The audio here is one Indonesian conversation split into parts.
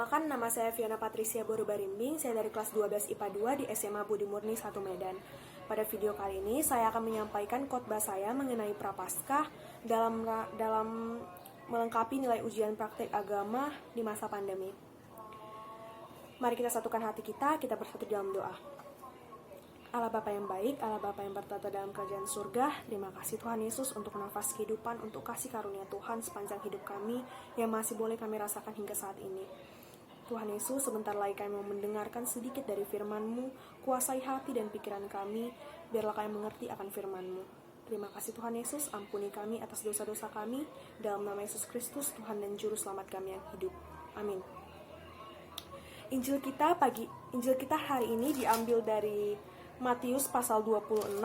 Perkenalkan, nama saya Fiona Patricia Borobarimbing. Saya dari kelas 12 IPA 2 di SMA Budi Murni 1 Medan. Pada video kali ini, saya akan menyampaikan khotbah saya mengenai Prapaskah dalam melengkapi nilai ujian praktek agama di masa pandemi. Mari kita satukan hati kita bersatu dalam doa. Allah Bapa yang baik, Allah Bapa yang bertata dalam kerajaan surga, terima kasih Tuhan Yesus untuk nafas kehidupan, untuk kasih karunia Tuhan sepanjang hidup kami yang masih boleh kami rasakan hingga saat ini. Tuhan Yesus, sebentar lagi kami mau mendengarkan sedikit dari firman-Mu, kuasai hati dan pikiran kami, biarlah kami mengerti akan firman-Mu. Terima kasih Tuhan Yesus, ampuni kami atas dosa-dosa kami, dalam nama Yesus Kristus, Tuhan dan Juru Selamat kami yang hidup. Amin. Injil kita hari ini diambil dari Matius pasal 26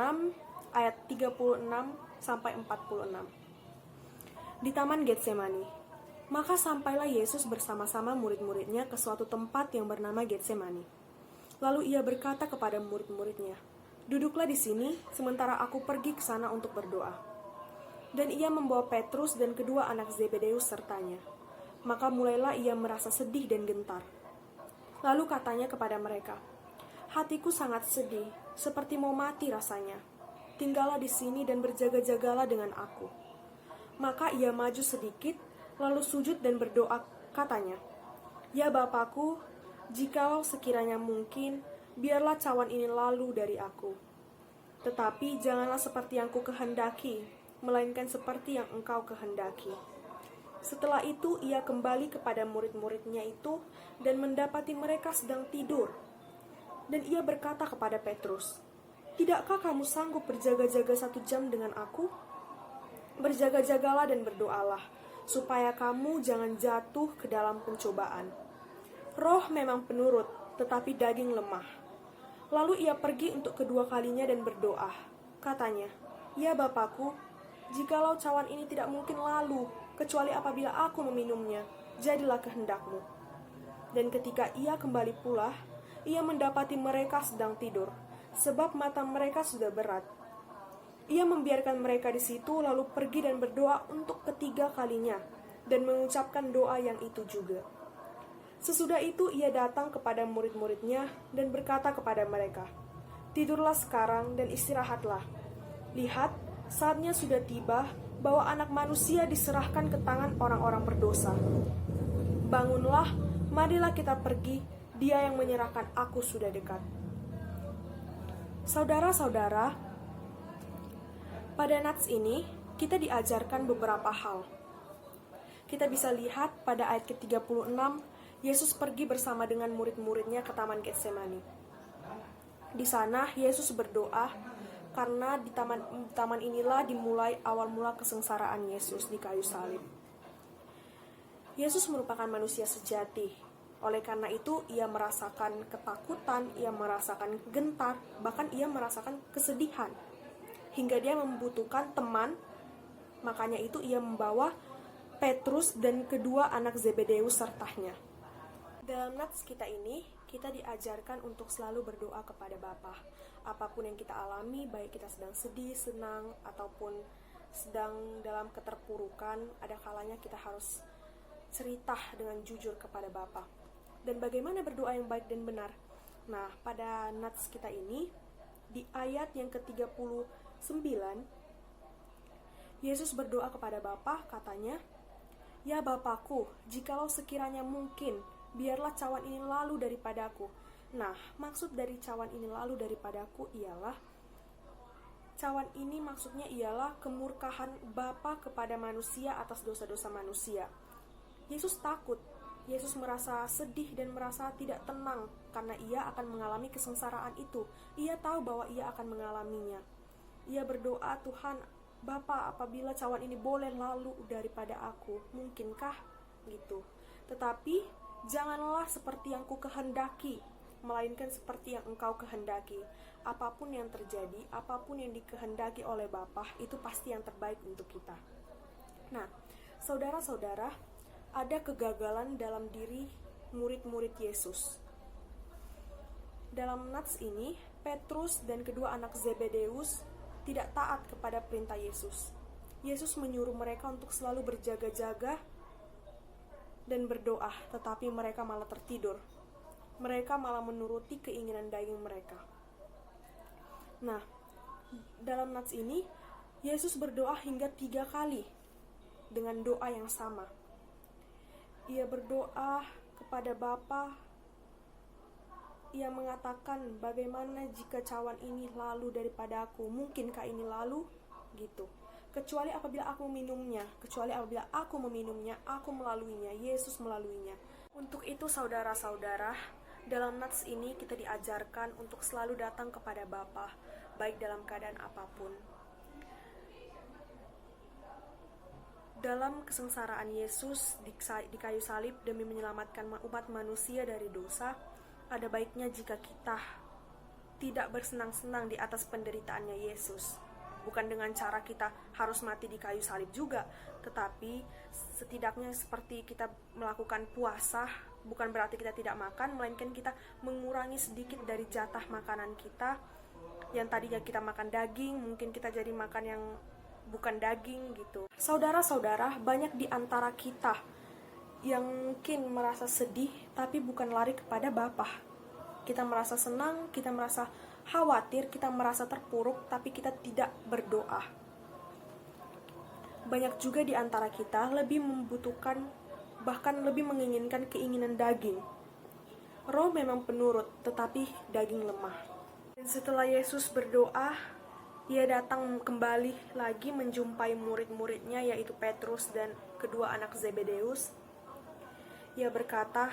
ayat 36 sampai 46. Di Taman Getsemani, maka sampailah Yesus bersama-sama murid-muridnya ke suatu tempat yang bernama Getsemani. Lalu ia berkata kepada murid-muridnya, "Duduklah di sini sementara aku pergi ke sana untuk berdoa." Dan ia membawa Petrus dan kedua anak Zebedeus sertanya. Maka mulailah ia merasa sedih dan gentar. Lalu katanya kepada mereka, "Hatiku sangat sedih, seperti mau mati rasanya. Tinggallah di sini dan berjaga-jagalah dengan aku." Maka ia maju sedikit, lalu sujud dan berdoa, katanya, "Ya Bapakku, jikalau sekiranya mungkin, biarlah cawan ini lalu dari aku. Tetapi janganlah seperti yang ku kehendaki, melainkan seperti yang Engkau kehendaki." Setelah itu ia kembali kepada murid-muridnya itu dan mendapati mereka sedang tidur. Dan ia berkata kepada Petrus, "Tidakkah kamu sanggup berjaga-jaga 1 jam dengan aku? Berjaga-jagalah dan berdoalah, supaya kamu jangan jatuh ke dalam pencobaan. Roh memang penurut, tetapi daging lemah." Lalu ia pergi untuk kedua kalinya dan berdoa. Katanya, "Ya Bapakku, jikalau cawan ini tidak mungkin lalu, kecuali apabila aku meminumnya, jadilah kehendak-Mu." Dan ketika ia kembali pula, ia mendapati mereka sedang tidur, sebab mata mereka sudah berat. Ia membiarkan mereka di situ, lalu pergi dan berdoa untuk ketiga kalinya, dan mengucapkan doa yang itu juga. Sesudah itu ia datang kepada murid-muridnya dan berkata kepada mereka, "Tidurlah sekarang dan istirahatlah. Lihat, saatnya sudah tiba bahwa Anak Manusia diserahkan ke tangan orang-orang berdosa. Bangunlah, marilah kita pergi, Dia yang menyerahkan aku sudah dekat." Saudara-saudara, pada nats ini kita diajarkan beberapa hal. Kita bisa lihat pada ayat ke-36, Yesus pergi bersama dengan murid-muridnya ke Taman Getsemani. Di sana Yesus berdoa karena di taman inilah dimulai awal mula kesengsaraan Yesus di kayu salib. Yesus merupakan manusia sejati. Oleh karena itu, ia merasakan ketakutan, ia merasakan gentar, bahkan ia merasakan kesedihan. Hingga dia membutuhkan teman, makanya itu ia membawa Petrus dan kedua anak Zebedeus sertanya. Dalam nats kita ini, kita diajarkan untuk selalu berdoa kepada Bapa. Apapun yang kita alami, baik kita sedang sedih, senang, ataupun sedang dalam keterpurukan, ada kalanya kita harus cerita dengan jujur kepada Bapa. Dan bagaimana berdoa yang baik dan benar? Nah, pada nats kita ini, di ayat yang ke-39, Yesus berdoa kepada Bapa, katanya, "Ya Bapakku, jikalau sekiranya mungkin, biarlah cawan ini lalu daripadaku." Nah, maksud dari cawan ini lalu daripadaku ialah, cawan ini maksudnya ialah kemurkaan Bapa kepada manusia atas dosa-dosa manusia. Yesus takut. Yesus merasa sedih dan merasa tidak tenang karena ia akan mengalami kesengsaraan itu. Ia tahu bahwa ia akan mengalaminya. Ia berdoa, "Tuhan, Bapa, apabila cawan ini boleh lalu daripada aku, mungkinkah?" Gitu. Tetapi janganlah seperti yang ku kehendaki, melainkan seperti yang Engkau kehendaki. Apapun yang terjadi, apapun yang dikehendaki oleh Bapa, itu pasti yang terbaik untuk kita. Nah, saudara-saudara, ada kegagalan dalam diri murid-murid Yesus. Dalam nats ini, Petrus dan kedua anak Zebedeus tidak taat kepada perintah Yesus. Yesus menyuruh mereka untuk selalu berjaga-jaga dan berdoa, tetapi mereka malah tertidur. Mereka malah menuruti keinginan daging mereka. Nah, dalam nats ini, Yesus berdoa hingga 3 kali dengan doa yang sama. Ia berdoa kepada Bapa. Ia mengatakan, bagaimana jika cawan ini lalu daripada aku? Mungkinkah ini lalu? Gitu. Kecuali apabila aku meminumnya, aku melaluinya, Yesus melaluinya. Untuk itu saudara-saudara, dalam nats ini kita diajarkan untuk selalu datang kepada Bapa, baik dalam keadaan apapun. Dalam kesengsaraan Yesus di kayu salib demi menyelamatkan umat manusia dari dosa, ada baiknya jika kita tidak bersenang-senang di atas penderitaannya Yesus. Bukan dengan cara kita harus mati di kayu salib juga, tetapi setidaknya seperti kita melakukan puasa, bukan berarti kita tidak makan, melainkan kita mengurangi sedikit dari jatah makanan kita. Yang tadinya kita makan daging, mungkin kita jadi makan yang bukan daging gitu. Saudara-saudara, banyak di antara kita yang mungkin merasa sedih, tapi bukan lari kepada Bapa. Kita merasa senang, kita merasa khawatir, kita merasa terpuruk, tapi kita tidak berdoa. Banyak juga di antara kita lebih membutuhkan, bahkan lebih menginginkan keinginan daging. Roh memang penurut, tetapi daging lemah. Dan setelah Yesus berdoa, ia datang kembali lagi menjumpai murid-muridnya, yaitu Petrus dan kedua anak Zebedeus. Ia berkata,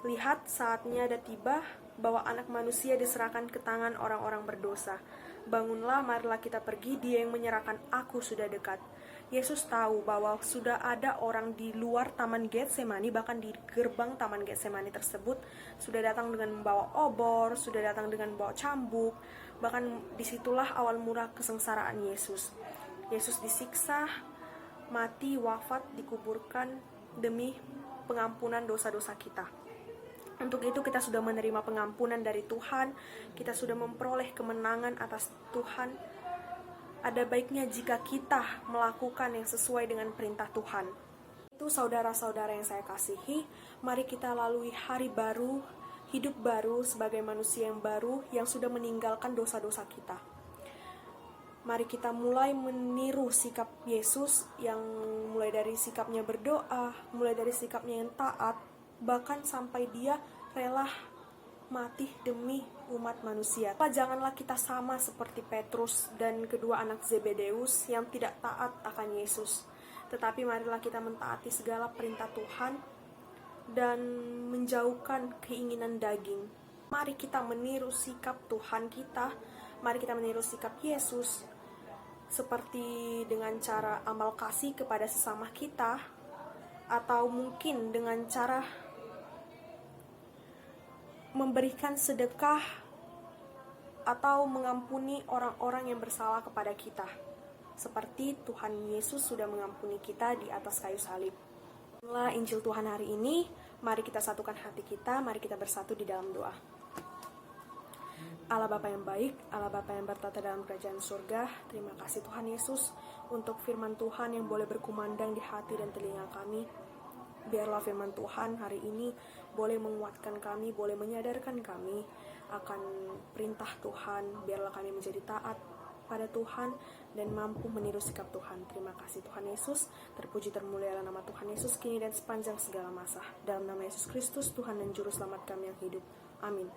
lihat, saatnya ada tiba bahwa anak manusia diserahkan ke tangan orang-orang berdosa. Bangunlah, marilah kita pergi, dia yang menyerahkan aku sudah dekat. Yesus tahu bahwa sudah ada orang di luar Taman Getsemani, bahkan di gerbang Taman Getsemani tersebut, sudah datang dengan membawa obor, sudah datang dengan membawa cambuk. Bahkan disitulah awal mula kesengsaraan Yesus. Yesus disiksa, mati, wafat, dikuburkan demi pengampunan dosa-dosa kita. Untuk itu kita sudah menerima pengampunan dari Tuhan, kita sudah memperoleh kemenangan atas Tuhan. Ada baiknya jika kita melakukan yang sesuai dengan perintah Tuhan. Itu saudara-saudara yang saya kasihi, mari kita lalui hari baru, hidup baru sebagai manusia yang baru yang sudah meninggalkan dosa-dosa kita. Mari kita mulai meniru sikap Yesus yang mulai dari sikapnya berdoa, mulai dari sikapnya yang taat, bahkan sampai dia rela mati demi umat manusia. Janganlah kita sama seperti Petrus dan kedua anak Zebedeus yang tidak taat akan Yesus. Tetapi marilah kita mentaati segala perintah Tuhan dan menjauhkan keinginan daging. Mari kita meniru sikap Tuhan kita, mari kita meniru sikap Yesus, seperti dengan cara amal kasih kepada sesama kita, atau mungkin dengan cara memberikan sedekah atau mengampuni orang-orang yang bersalah kepada kita, seperti Tuhan Yesus sudah mengampuni kita di atas kayu salib. Inilah Injil Tuhan hari ini. Mari kita satukan hati kita, mari kita bersatu di dalam doa. Allah Bapa yang baik, Allah Bapa yang bertata dalam kerajaan surga, terima kasih Tuhan Yesus untuk firman Tuhan yang boleh berkumandang di hati dan telinga kami. Biarlah firman Tuhan hari ini boleh menguatkan kami, boleh menyadarkan kami akan perintah Tuhan. Biarlah kami menjadi taat pada Tuhan dan mampu meniru sikap Tuhan. Terima kasih Tuhan Yesus. Terpuji termulialah nama Tuhan Yesus kini dan sepanjang segala masa. Dalam nama Yesus Kristus, Tuhan dan Juru Selamat kami yang hidup. Amin.